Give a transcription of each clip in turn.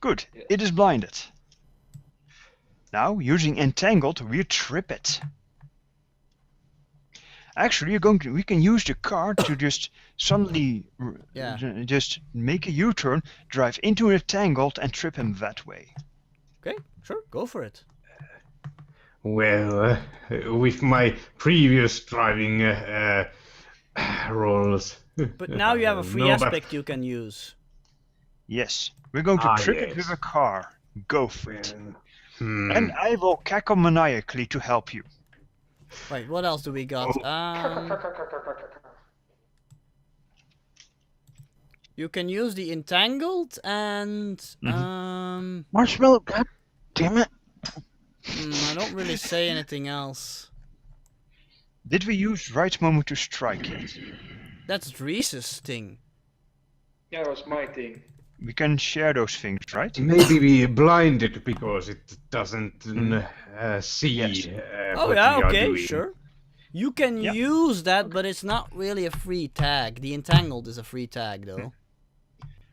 Good. Yeah. It is blinded. Now, using entangled, we trip it. Actually, we can use the car to just suddenly just make a U-turn, drive into entangled, and trip him that way. Okay, sure, go for it. Well, with my previous driving roles. But now you have a free No, aspect you can use. Yes, we're going to trip it with a car. Go for it. And I will cackle maniacally to help you. Wait, what else do we got? You can use the entangled and Marshmallow, god damn it. I don't really say anything else. Did we use right moment to strike yet? That's Reese's thing. Yeah, that was my thing. We can share those things, right? Maybe we blinded because it doesn't see what we are doing. Sure. You can use that, but it's not really a free tag. The entangled is a free tag, though.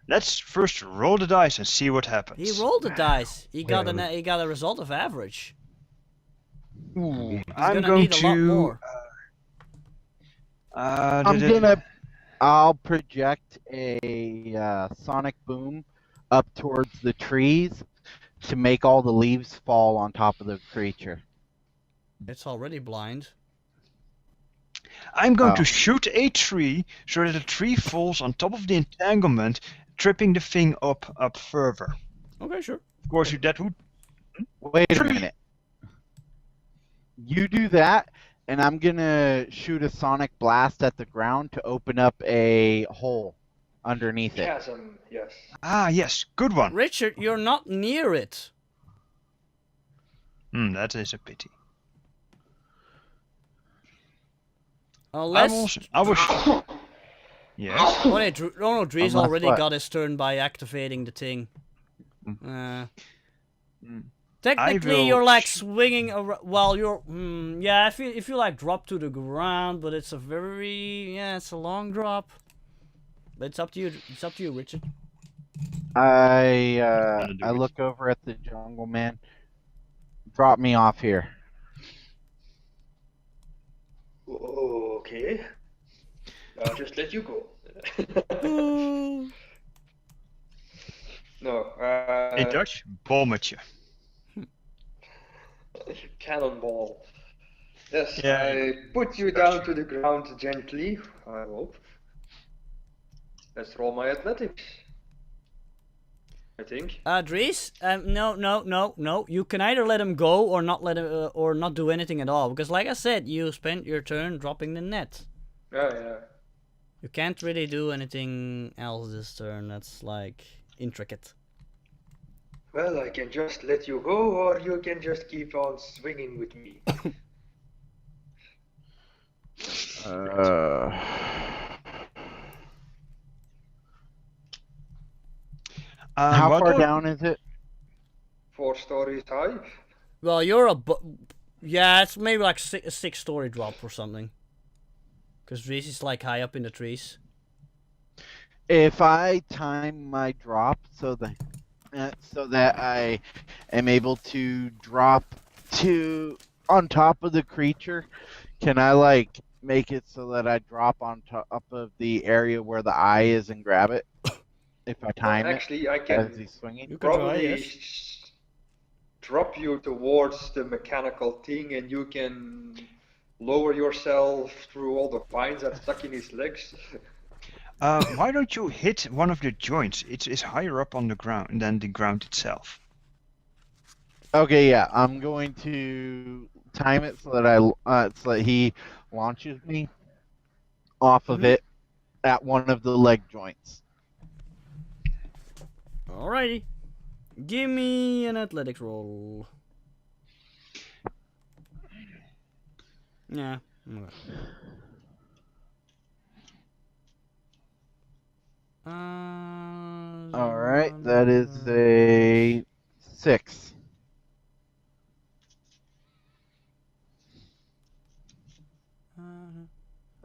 Let's first roll the dice and see what happens. He rolled the dice. He got a result of average. Ooh, I'm going to need a lot more. I'll project a sonic boom up towards the trees to make all the leaves fall on top of the creature. It's already blind. I'm going to shoot a tree so that the tree falls on top of the entanglement, tripping the thing up further. Okay, sure. Of course, that would... Wait a minute. You do that, and I'm going to shoot a sonic blast at the ground to open up a hole underneath it. Chasm, yes. Ah, yes. Good one. Richard, you're not near it. That is a pity. Unless... Yes? Oh, no, Dries already got his turn by activating the thing. Technically, you're like swinging around. Well, you're. Yeah, if you like drop to the ground, but it's a very. Yeah, it's a long drop. But it's up to you. It's up to you, Richard. I look over at the jungle man. Drop me off here. Okay. I'll just let you go. No. In Dutch, bommetje. Cannonball. Yes, Yeah, I put you down to the ground gently, I hope. Let's roll my athletics. I think. Dries, no. You can either let him go or not let him, or not do anything at all. Because, like I said, you spent your turn dropping the net. Yeah. You can't really do anything else this turn. That's like intricate. Well, I can just let you go, or you can just keep on swinging with me. How far down is it? 4 stories high. Well, you're yeah, it's maybe like a 6-story drop or something. Because Reese is like high up in the trees. If I time my drop so that I am able to drop on top of the creature, can I like make it so that I drop on top of the area where the eye is and grab it? If I time Actually, it I can as he's swinging? probably drop you towards the mechanical thing, and you can lower yourself through all the vines that stuck in his legs. Why don't you hit one of the joints? It's higher up on the ground than the ground itself. Okay, yeah, I'm going to time it so that so that he launches me off of it at one of the leg joints. Alrighty. Give me an athletics roll. Yeah. Okay. Alright, that is a 6.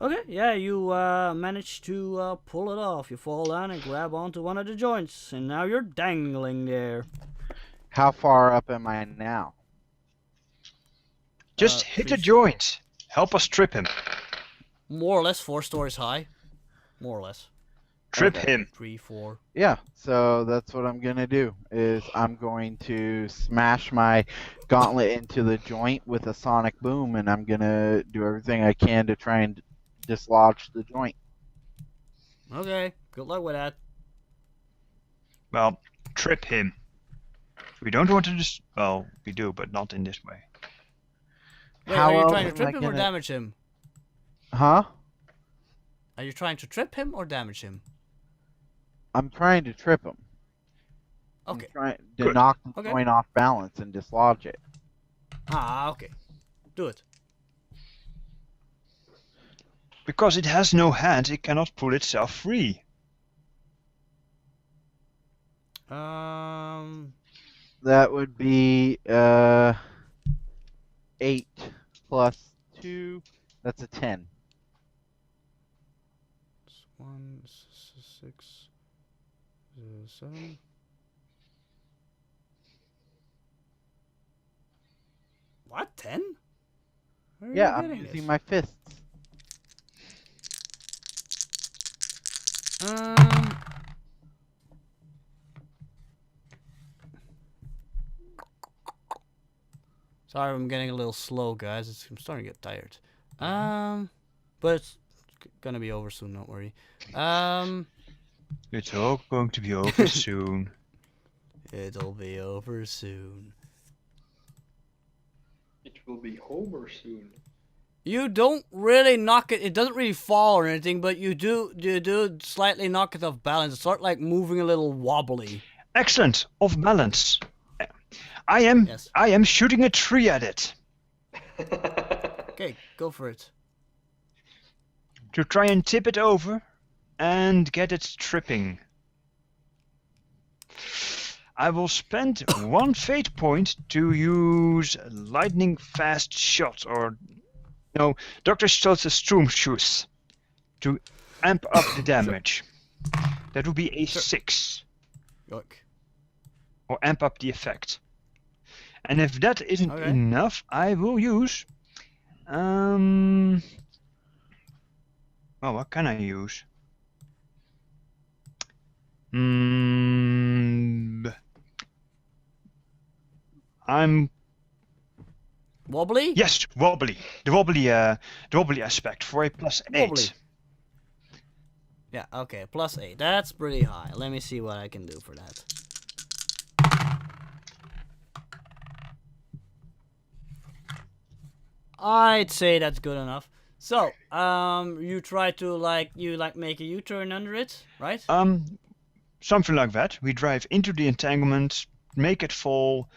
Okay, yeah, you manage to pull it off. You fall down and grab onto one of the joints, and now you're dangling there. How far up am I now? Just hit a joint. Help us trip him. More or less 4 stories high. More or less. Trip him. 3, 4. Yeah, so that's what I'm gonna do. Is I'm going to smash my gauntlet into the joint with a sonic boom, and I'm gonna do everything I can to try and dislodge the joint. Okay, good luck with that. Well, trip him. We don't want to just. Well, we do, but not in this way. Wait, How are you else trying to am trip I him or gonna- damage him? Huh? Are you trying to trip him or damage him? I'm trying to trip him. Okay. I'm trying to Good. knock the Okay. joint off balance and dislodge it. Ah, okay. Do it. Because it has no hands, it cannot pull itself free. That would be 8 plus 2. That's a 10. 1, 6, 7. What? 10? Where are Yeah, you I'm getting using this? my fists. Sorry, I'm getting a little slow, guys. I'm starting to get tired. But it's gonna be over soon. Don't worry. It's all going to be over soon. It'll be over soon. It will be Homer soon. You don't really knock it. It doesn't really fall or anything, but you do slightly knock it off balance. It starts like moving a little wobbly. Excellent. Off balance. I am shooting a tree at it. Okay, go for it. To try and tip it over and get it tripping. I will spend 1 fate point to use lightning fast shot, or no, Dr. Stoltz's Sturmschuss, to amp up the damage. That would be a 6, Look. or amp up the effect. And if that isn't Okay. enough, I will use. Well, what can I use? I'm Wobbly? yes, wobbly. The wobbly aspect for a +8. Wobbly. Yeah, okay, +8. That's pretty high. Let me see what I can do for that. I'd say that's good enough. So, you try to make a U-turn under it, right? Something like that. We drive into the entanglement, make it fall,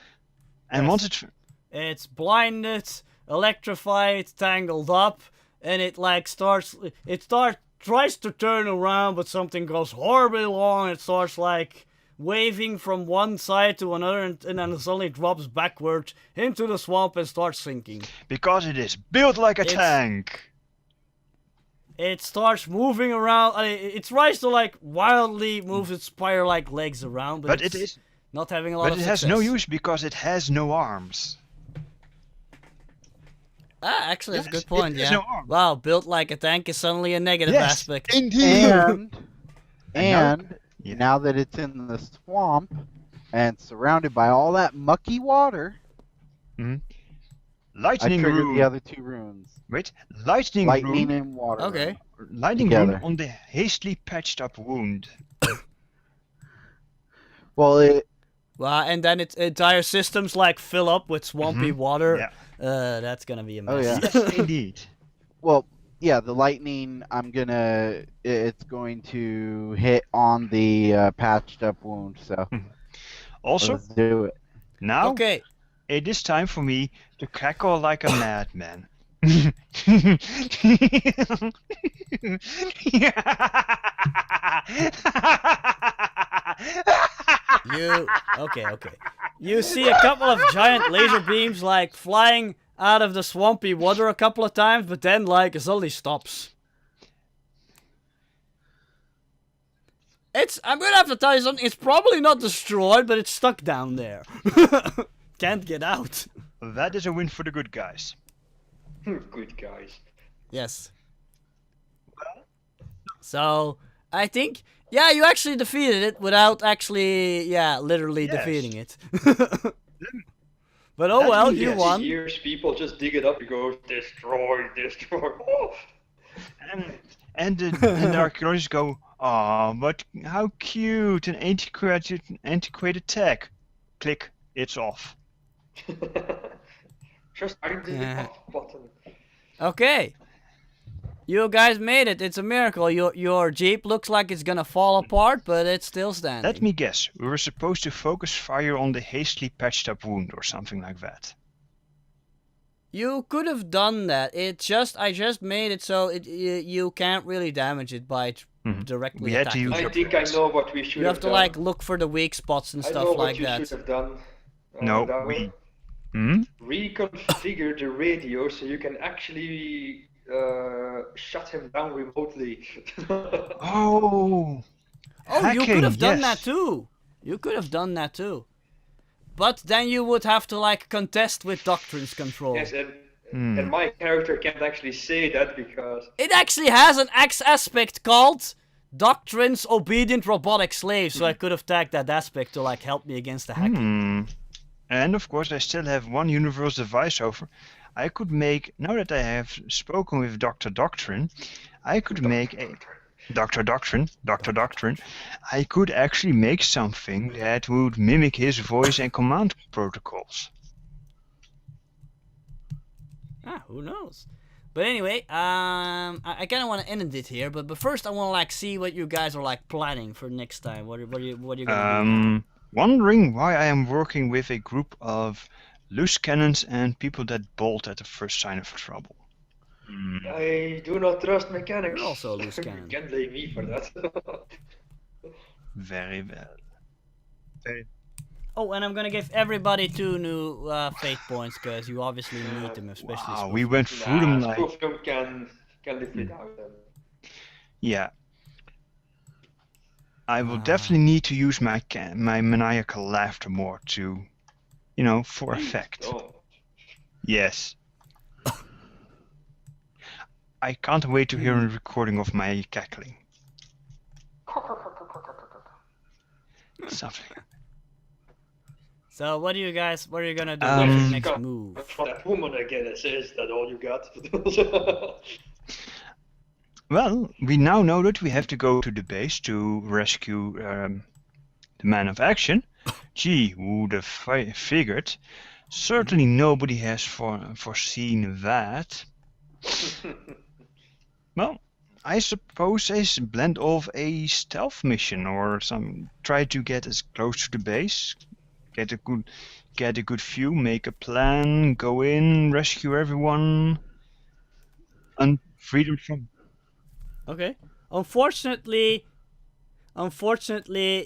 and Yes. once it It's blinded, electrified, tangled up, and it tries to turn around, but something goes horribly wrong. It starts like waving from one side to another, and then it suddenly drops backward into the swamp and starts sinking. because it is built like a tank. It starts moving around. It tries to like wildly move its spire-like legs around, but But it's not having a lot But of it success. has no use because it has no arms. Ah, actually, that's a Yes, good point. it has Yeah. no arms. Wow, built like a tank is suddenly a negative Yes, aspect. indeed. And Yeah. now that it's in the swamp and surrounded by all that mucky water, I Lightning triggered rune. the other 2 runes. Wait, lightning Lightning rune. and water. Okay. Lightning together. rune on the hastily patched up wound. Well, Wow, and then its entire systems like fill up with swampy water. Yeah. That's gonna be a Oh, mess. yeah. Yes, indeed. yeah, the lightning, it's going to hit on the patched up wound, so Also, let's do it. now Okay. it is time for me to cackle like a madman. Okay. You see a couple of giant laser beams like flying out of the swampy water a couple of times, but then like it suddenly stops. I'm gonna have to tell you something. It's probably not destroyed, but it's stuck down there. Can't get out. That is a win for the good guys. Good guys. Yes. So I think, yeah, you actually defeated it without actually, yeah, literally Yes. defeating it. But oh well, you won. Years people just dig it up and go destroy, destroy. Oh. And the archaeologists go, "Oh, but how cute! An antiquated tech." Click. It's off. Just find the off button. Okay. You guys made it. It's a miracle. Your jeep looks like it's gonna fall apart, but it's still standing. Let me guess. We were supposed to focus fire on the hastily patched up wound or something like that. You could have done that. I just made it so you can't really damage it by directly We had to attacking. use I think I know what we should You have have to done. like look for the weak spots and I know stuff what like you that. should have done. No, Douwe. we. Reconfigure the radio so you can actually shut him down remotely. Oh. Oh, you could have done yes. that too. You could have done that too. But then you would have to like contest with Doctrine's control. Yes, and my character can't actually say that because It actually has an X aspect called Doctrine's Obedient Robotic Slave, so I could have tagged that aspect to like help me against the hacking. And of course, I still have one universal device over. I could make, now that I have spoken with Dr. Doctrine, I could make a Dr. Doctrine, I could actually make something that would mimic his voice and command protocols. Who knows? But anyway, I kind of want to end it here, but first I want to like see what you guys are like planning for next time. What are you gonna do? Wondering why I am working with a group of loose cannons and people that bolt at the first sign of trouble. I do not trust mechanics. You're also a loose cannon. You can't blame me for that. Very well. Oh, and I'm gonna give everybody 2 new fate points because you obviously need them, especially. Wow, we went through them like. Spoofdom can live without them. Yeah. I will definitely need to use my maniacal laughter more to, for effect. Oh. Yes. I can't wait to hear a recording of my cackling. Something. So what are you gonna do with your next Got move? that woman again, is that all you got? Well, we now know that we have to go to the base to rescue the man of action. Gee, who would have figured? Certainly nobody has foreseen that. Well, I suppose a blend of a stealth mission or some. Try to get as close to the base, get a good view, make a plan, go in, rescue everyone, and free them from. Okay. Unfortunately,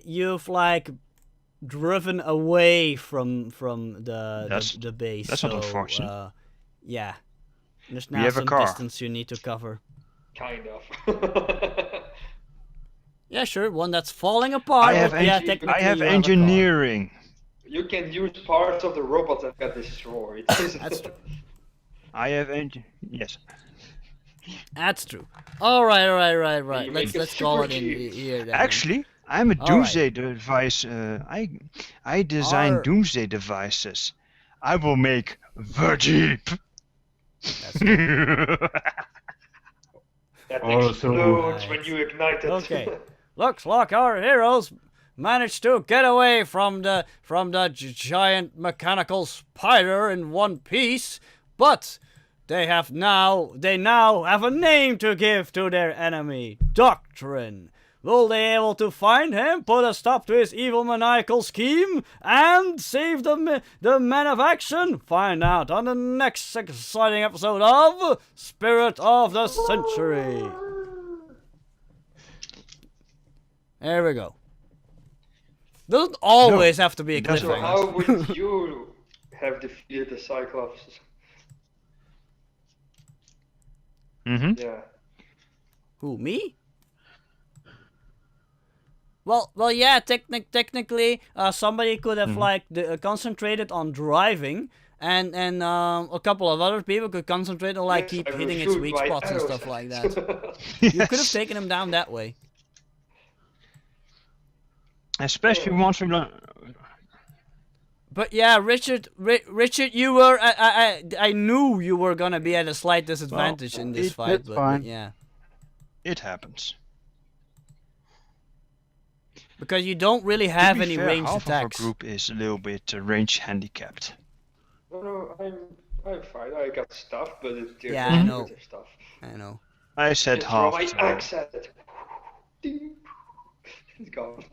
you've like driven away from the base. That's not unfortunate. Yeah. There's We now have a some car. distance you need to cover. Kind of. Yeah, sure. One that's falling apart. I have, but yeah, eng- technically I have you a car. engineering. You can use parts of the robot that get destroyed. That's true. I have yes. That's true. All right. You make Let's it call it super in cheap. here. Then. Actually, I'm a All doomsday device. I design Our- doomsday devices. I will make the Jeep. That's true. That Also- explodes when you ignite it. Okay. Looks like our heroes managed to get away from the giant mechanical spider in one piece, but they now have a name to give to their enemy, Doctrine. Will they be able to find him, put a stop to his evil maniacal scheme, and save the man of action? Find out on the next exciting episode of Spirit of the Century. There we go. Doesn't always have to be a That's So cliffhanger. how would you have defeated the Cyclops? Mm-hmm. Yeah. Who, me? Well, yeah. Technically, somebody could have Mhm. like concentrated on driving, and a couple of other people could concentrate on like Yes, keep I will hitting its shoot weak my spots and arrows stuff at like it. that. You could have Yes. taken him down that way. Especially once we learn. But yeah, Richard, you were I knew you were gonna be at a slight disadvantage in this fight, It's but fine. yeah, It happens. because you don't really To have be any fair, ranged half of our attacks. group is a little bit range handicapped. No, I'm fine. I got stuff, but it's just Yeah, I know. stuff. I know. I said Just throw half. my So axe at it. Ding. It's gone.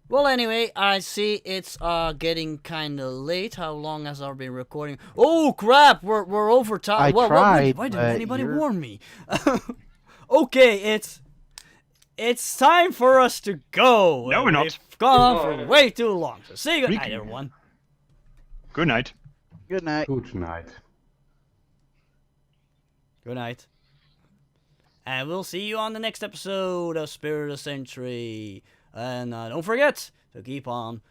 Well, anyway, I see it's getting kind of late. How long has I been recording? Oh crap, we're over time. I Well, tried, why didn't but anybody you're- warn me? Okay, it's time for us to go. No, we're not. We've gone on No, for no. way too long. So say We goodnight, can- everyone. good night. Good night. Good night. Good night. And we'll see you on the next episode of Spirit of the Century. And don't forget to keep on